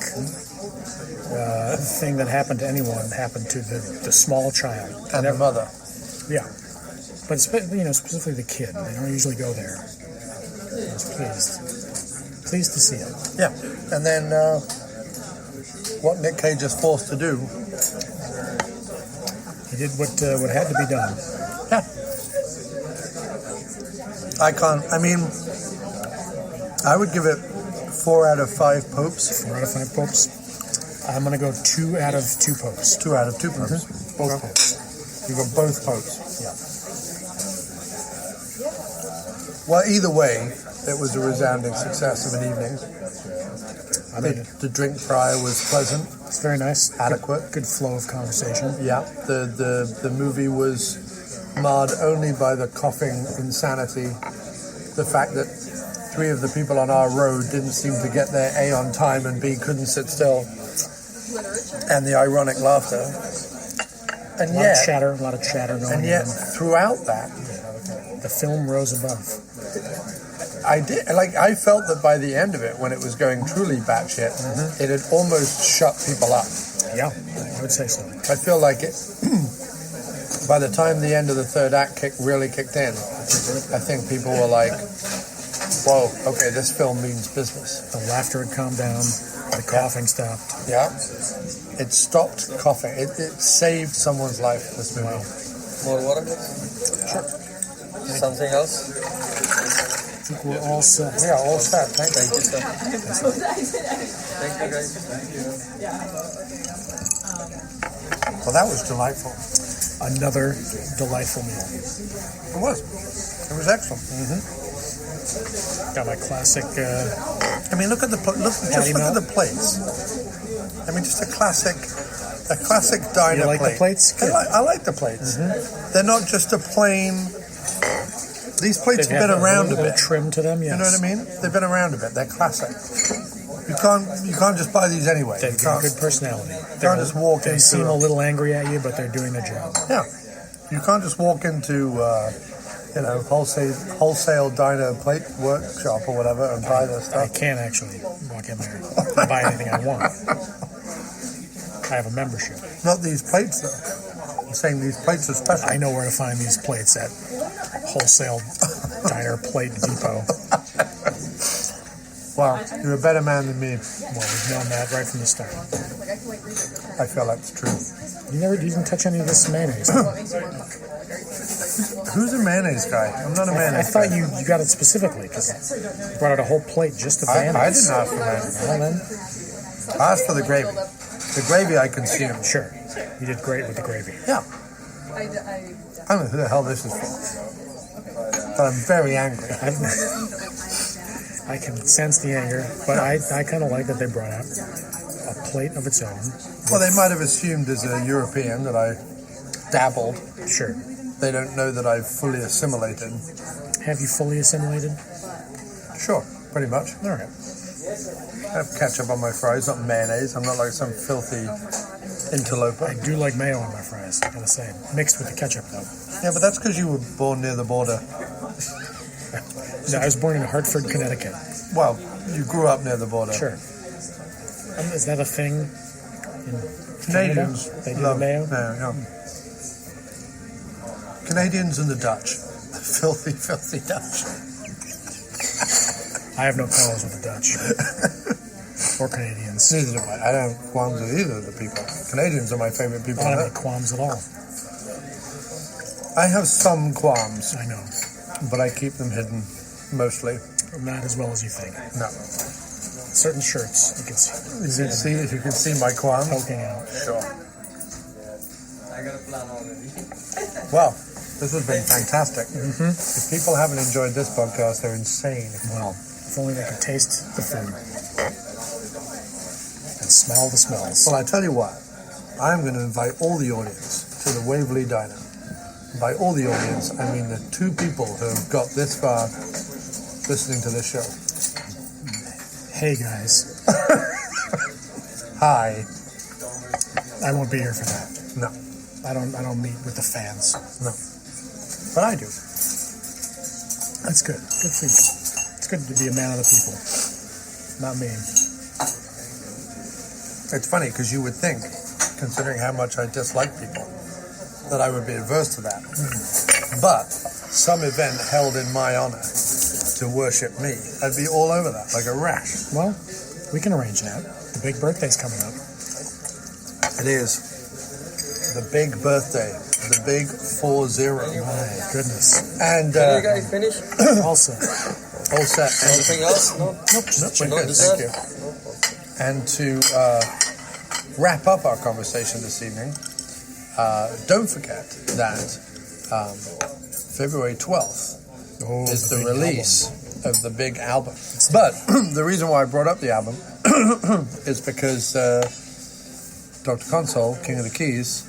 thing that happened to anyone happened to the small child. And the mother. Yeah. But specifically the kid. They don't usually go there. I was pleased to see it. Yeah. And then what Nic Cage is forced to do. He did what had to be done. Yeah. I would give it 4 out of 5 popes. 4 out of 5 popes. I'm going to go 2 out of 2 popes. 2 out of 2 popes. Both popes. You got both popes. Yeah. Well, either way, it was a resounding success of an evening. The drink prior was pleasant. It's very nice. Adequate. Good flow of conversation. Yeah. The movie was marred only by the coughing insanity. The fact that 3 of the people on our road didn't seem to get there, A, on time, and B, couldn't sit still. And the ironic laughter. And a lot of chatter going on. And yet, throughout that, the film rose above. I felt that by the end of it, when it was going truly batshit, it had almost shut people up. Yeah, I would say so. I feel like it, by the time the end of the third act really kicked in, I think people were like, whoa, okay, this film means business. The laughter had calmed down, the coughing stopped. Yeah. It stopped coughing. It saved someone's life, this movie. Wow. More water? Sure. Something else? I think we're all set. Yeah, all set. Thank you. Thank you, guys. Well, that was delightful. Another delightful meal. It was. It was excellent. Got my classic. I mean, look at the plates. I mean, just a classic diner. You like plate. the plates? Good. I like the plates. They're not just a plain. These plates have been around a bit. Trim to them, yes. You know what I mean? They've been around a bit. They're classic. You can't just buy these anyway. They've got good personality. You can't just walk into. They seem a little angry at you, but they're doing their job. Yeah, you can't just walk into wholesale diner plate workshop or whatever and buy this I stuff. can't actually walk in there and buy anything I want. I have a membership. Not these plates though. I'm saying these plates are special. I know where to find these plates at Wholesale Diner Plate Depot. Wow, you're a better man than me. Well, we've known that right from the start. I feel that's true. You didn't touch any of this mayonnaise. Who's a mayonnaise guy? I'm not a mayonnaise I thought guy. you got it specifically because you brought out a whole plate just of mayonnaise. I didn't ask for mayonnaise. Well, then, I asked for the gravy. The gravy I consumed. sure. You did great with the gravy. Yeah. I don't know who the hell this is for. But I'm very angry. I can sense the anger, but I kind of like that they brought out a plate of its own. Well, they might have assumed as a European that I dabbled. Sure. They don't know that I've fully assimilated. Have you fully assimilated? Sure, pretty much. All right. I have ketchup on my fries, not mayonnaise. I'm not like some filthy interloper. I do like mayo on my fries, I gotta say. Mixed with the ketchup, though. Yeah, but that's because you were born near the border. No, I was born in Hartford, Connecticut. Well, you grew up near the border. Sure. Is that a thing in Canadians Canada? They do love mayo? yeah. Canadians and the Dutch. Filthy, filthy Dutch. I have no quarrels with the Dutch. Or Canadians. Neither do I. I don't have qualms with either of the people. Canadians are my favorite people. I don't on have any earth. qualms at all. I have some qualms, I know. but I keep them hidden mostly. Not as well as you think. No. Certain shirts, you can see. You can see my qualms. Poking out. Sure. I got a plan already. Well, this has been fantastic. Mm-hmm. If people haven't enjoyed this podcast, they're insane. Well, if only they could taste the food. And smell the smells. Well, I tell you what, I'm going to invite all the audience to the Waverly Diner. By all the audience, I mean the two people who have got this far listening to this show. Hey, guys. Hi. I won't be here for that. No. I don't meet with the fans. No. But I do. That's good. Good for you. It's good to be a man of the people. Not me. It's funny because you would think, considering how much I dislike people, that I would be averse to that. But some event held in my honor to worship me, I'd be all over that like a rash. Well, we can arrange that. The big birthday's coming up. It is. The big birthday. The big 4-0. My goodness. And Can you guys finish? All set. all set. And Anything else? No? Nope, just we're chicken. good, thank you. And to wrap up our conversation this evening, don't forget that February 12th is the release of the big album. But the reason why I brought up the album is because Dr. Consol, King of the Keys,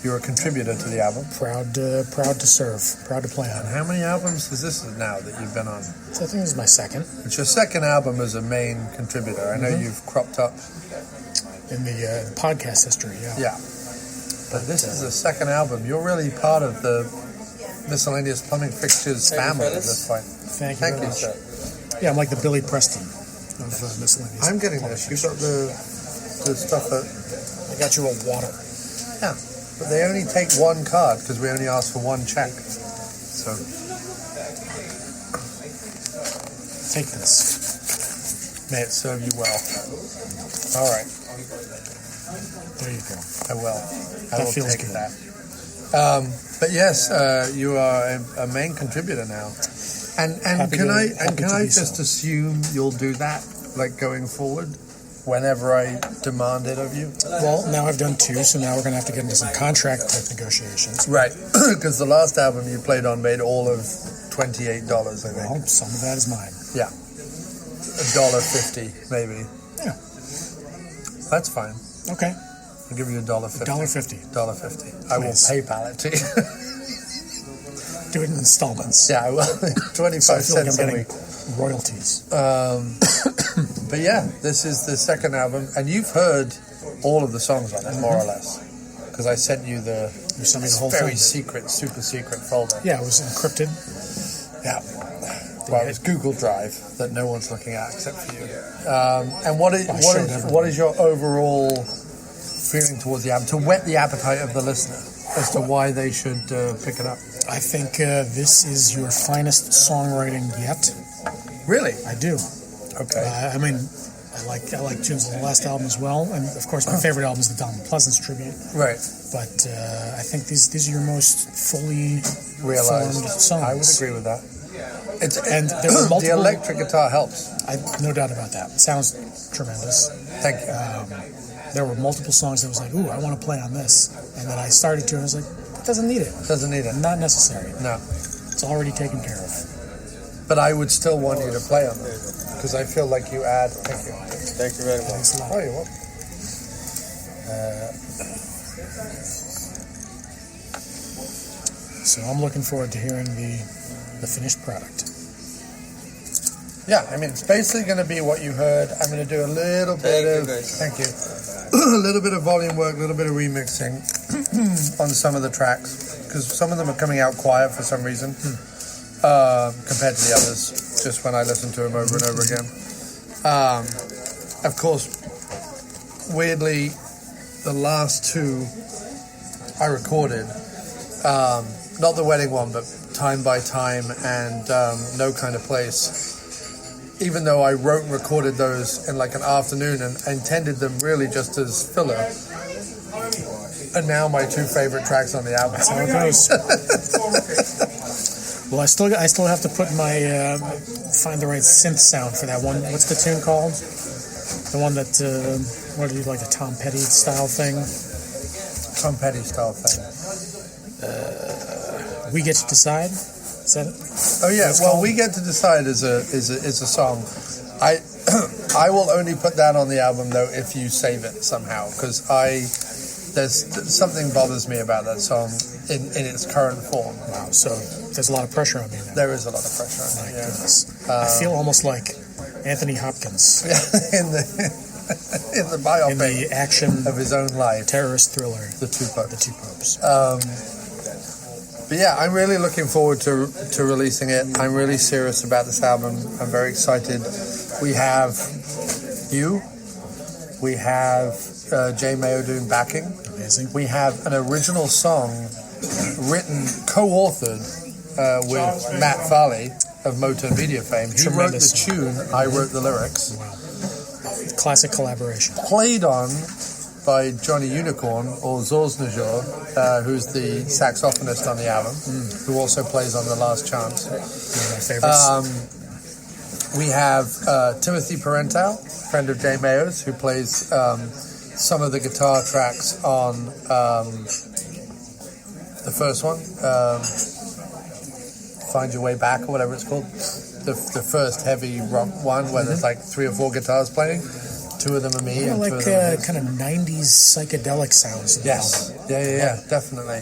you're a contributor to the album. Proud to serve. Proud to play on. And how many albums is this now that you've been on? So I think this is my second It's your second album as a main contributor. I know you've cropped up. in the podcast history. Yeah. Yeah. But this is the second album. You're really part of the Miscellaneous Plumbing Fixtures Thank you, family at fellas. this point. Thank you. Thank very you, much. sir. Yeah, I'm like the Billy Preston of Miscellaneous. I'm getting this. You got the stuff that... I got you a water. Yeah. But they only take one card because we only ask for one check. So... Take this. May it serve you well. All right. There you go. I will. I That will feels take good. that. But yes, you are a main contributor now. And Happy can to- I happy to be just so. assume you'll do that, like going forward, whenever I demand it of you? Well, now I've done two, so now we're going to have to get into some contract type negotiations. Right, because the last album you played on made all of $28, I think. Well, some of that is mine. Yeah, $1.50 maybe. Yeah. That's fine. Okay. I'll give you $1.50. $1.50. $1.50. I will Please. PayPal it to you. Do it in installments. Yeah, I will. 25 So I feel like I'm cents a getting week. royalties. But yeah, this is the second album, and you've heard all of the songs on it, more or less, because I sent you the You sent me the whole very thing. secret, super secret folder. Yeah, it was encrypted. Yeah. Well, it's Google Drive that no one's looking at except for you. And what is your overall feeling towards the album, to whet the appetite of the listener as to why they should pick it up? I think this is your finest songwriting yet. Really? I do. Okay. I mean, I like tunes on the last album as well, and of course my favorite album is the Donald Pleasance tribute. Right. But I think these are your most fully Realized formed songs. I would agree with that. And there were multiple. The electric guitar helps. No doubt about that. It sounds tremendous. Thank you. There were multiple songs that was like, ooh, I want to play on this, and then I started to, and I was like, it doesn't need it. Doesn't need it. Not necessary. No. It's already taken care of. But I would still want you to play on it because I feel like you add. Thank you. Thank you very much. Thanks a lot. Oh, you're welcome. So I'm looking forward to hearing the finished product. Yeah, I mean, it's basically going to be what you heard. I'm going to do a little bit of... Thank you. A little bit of volume work, a little bit of remixing on some of the tracks, because some of them are coming out quiet for some reason compared to the others, just when I listen to them over and over again. Of course, weirdly, the last two I recorded, not the wedding one, but Time by Time and No Kind of Place, even though I wrote and recorded those in like an afternoon and intended them really just as filler, and now my two favorite tracks on the album. That's how it goes. Well, I still have to put my find the right synth sound for that one. What's the tune called? The one that what do you like, the Tom Petty style thing? Tom Petty style thing. We Get to Decide. Is that it? Oh yeah. Well, We Get to Decide is a song. I will only put that on the album though if you save it somehow, because there's something bothers me about that song in its current form. Wow. So there's a lot of pressure on me now. There is a lot of pressure on My me. Yeah. goodness. I feel almost like Anthony Hopkins in the biopic in the action of his own life, terrorist thriller, The Two Popes. The Two Popes. But yeah, I'm really looking forward to releasing it. I'm really serious about this album. I'm very excited. We have you. We have Jay Mayo doing backing. Amazing. We have an original song written, co-authored with Matt Farley of Motown Media fame. He wrote the tune, I wrote the lyrics. Wow. Classic collaboration. Played on by Johnny Unicorn, or Zorsnajor, who's the saxophonist on the album, who also plays on The Last Chance. One of my favorites. We have Timothy Parental, friend of Jay Mayo's, who plays some of the guitar tracks on the first one, Find Your Way Back, or whatever it's called. The first heavy rock one where there's like 3 or 4 guitars playing. 2 of them are me and 2 of them are kind of 90s psychedelic sounds. Yes. Yeah, definitely.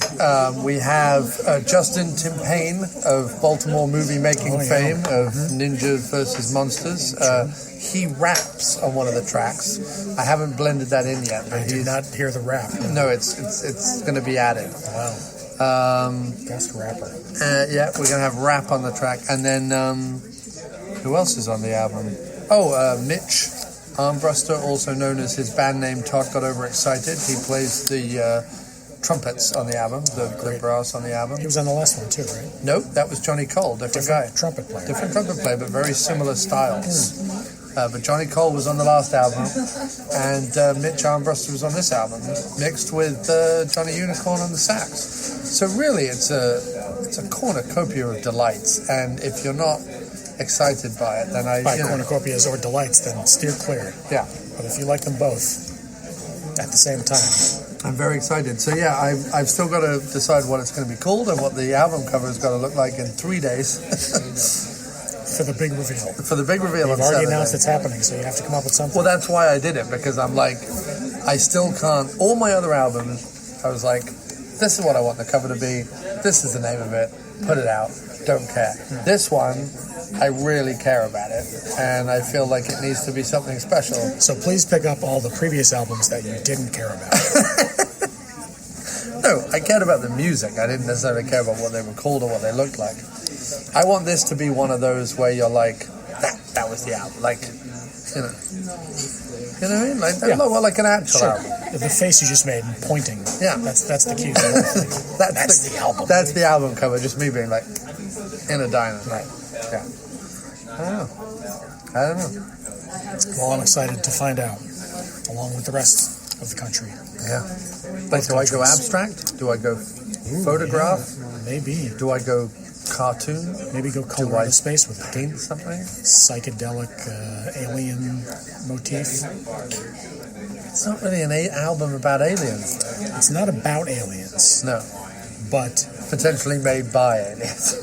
We have Justin Timpane of Baltimore movie making fame of Ninja vs. Monsters. He raps on one of the tracks. I haven't blended that in yet. But I did not hear the rap. No, it's going to be added. Wow. Best rapper. Yeah, we're going to have rap on the track. And then, who else is on the album? Mitch Armbruster, also known as his band name Todd Got Overexcited. He plays the trumpets on the album, the brass on the album. He was on the last one too, right? Nope, that was Johnny Cole, different guy. Trumpet player. Different trumpet player, but very similar styles. But Johnny Cole was on the last album, and Mitch Armbruster was on this album, mixed with Johnny Unicorn on the sax. So really, it's a cornucopia of delights, and if you're not excited by it, then cornucopias or delights, then steer clear. Yeah. But if you like them both at the same time, I'm very excited. So yeah, I've still got to decide what it's going to be called and what the album cover is going to look like in 3 days. For the big reveal. For the big reveal. You've already announced it's happening, so you have to come up with something. Well, that's why I did it, because I'm like, I still can't. All my other albums, I was like, this is what I want the cover to be. This is the name of it. Put it out. Don't care. This one, I really care about it, and I feel like it needs to be something special. So please pick up all the previous albums that you didn't care about. No, I cared about the music. I didn't necessarily care about what they were called or what they looked like. I want this to be one of those where you're like, that was the album. Like, you know what I mean? Like, like an actual album. The face you just made, pointing. Yeah. That's the key. That's the album. That's the album cover, just me being like, in a diner. Right. Yeah. I don't know. Well, I'm excited to find out, along with the rest of the country. Yeah. Like, do I go abstract? Do I go photograph? Yeah, maybe. Do I go cartoon? Maybe go color into space with it. Paint something? Psychedelic alien motif. It's not really an album about aliens, though. It's not about aliens. No. But potentially made by aliens.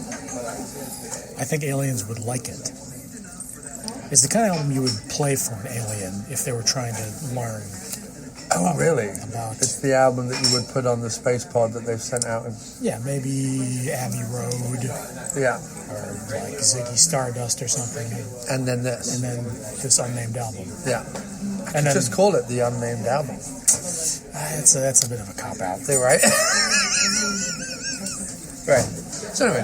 I think aliens would like it. It's the kind of album you would play for an alien if they were trying to learn. Oh, really? About it's the album that you would put on the space pod that they've sent out. Yeah, maybe Abbey Road. Yeah. Or like Ziggy Stardust or something. And then this. And then this unnamed album. Yeah. And then, just call it the unnamed album. That's a bit of a cop-out. Right? Right. So anyway,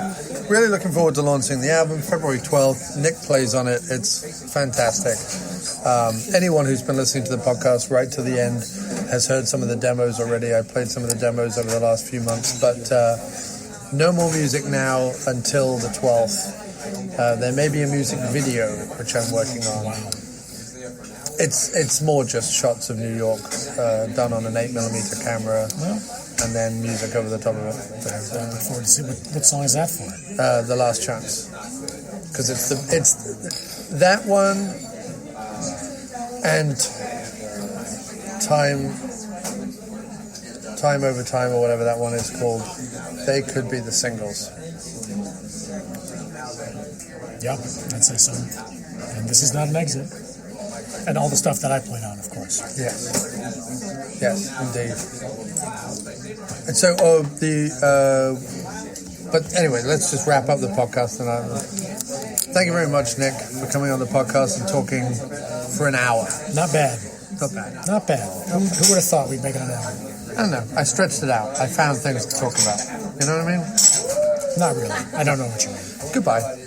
really looking forward to launching the album, February 12th. Nic plays on it. It's fantastic. Anyone who's been listening to the podcast right to the end has heard some of the demos already. I played some of the demos over the last few months, but no more music now until the 12th. There may be a music video, which I'm working on. Wow. It's more just shots of New York done on an 8mm camera. And then music over the top of it. I look forward to see what song is that for? The Last Chance, because it's that one and time over time or whatever that one is called. They could be the singles. Yep, I'd say so. And this is not an exit. And all the stuff that I played on, of course. Yes, indeed. And so, but anyway, let's just wrap up the podcast. And thank you very much, Nic, for coming on the podcast and talking for an hour. Not bad. Not bad. Not bad. Who would have thought we'd make it an hour? I don't know. I stretched it out. I found things to talk about. You know what I mean? Not really. I don't know what you mean. Goodbye.